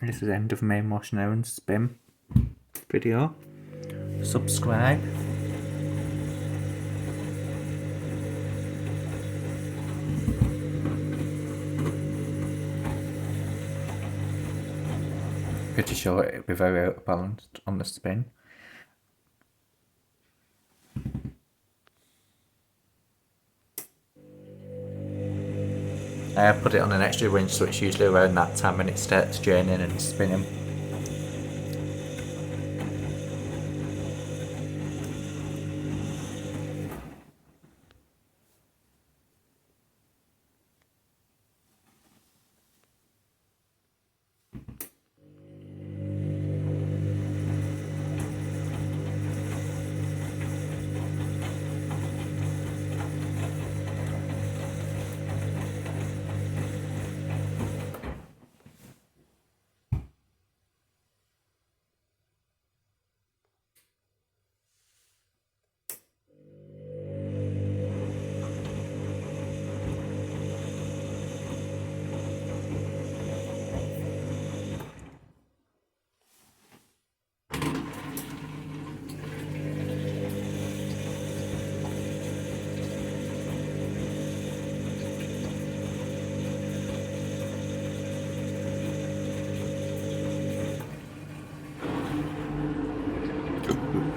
This is the end of main washing and spin video. Subscribe. Pretty sure it'll be very out balanced on the spin. I put it on an extra winch, so it's usually around that time when it starts draining and spinning.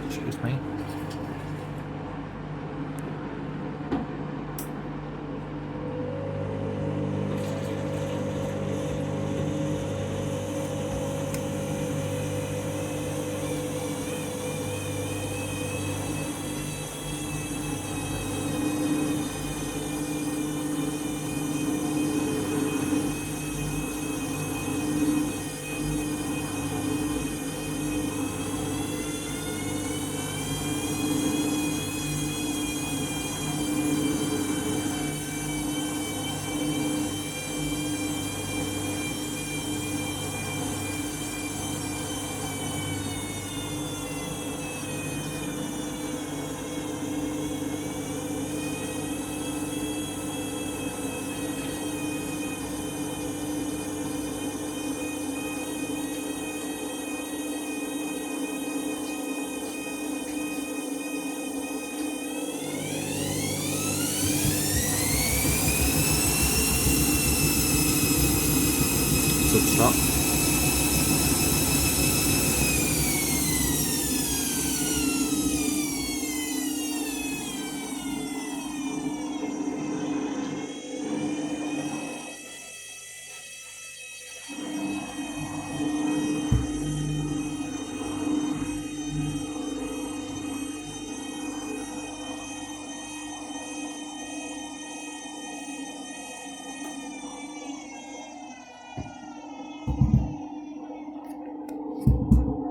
Excuse me. So stop.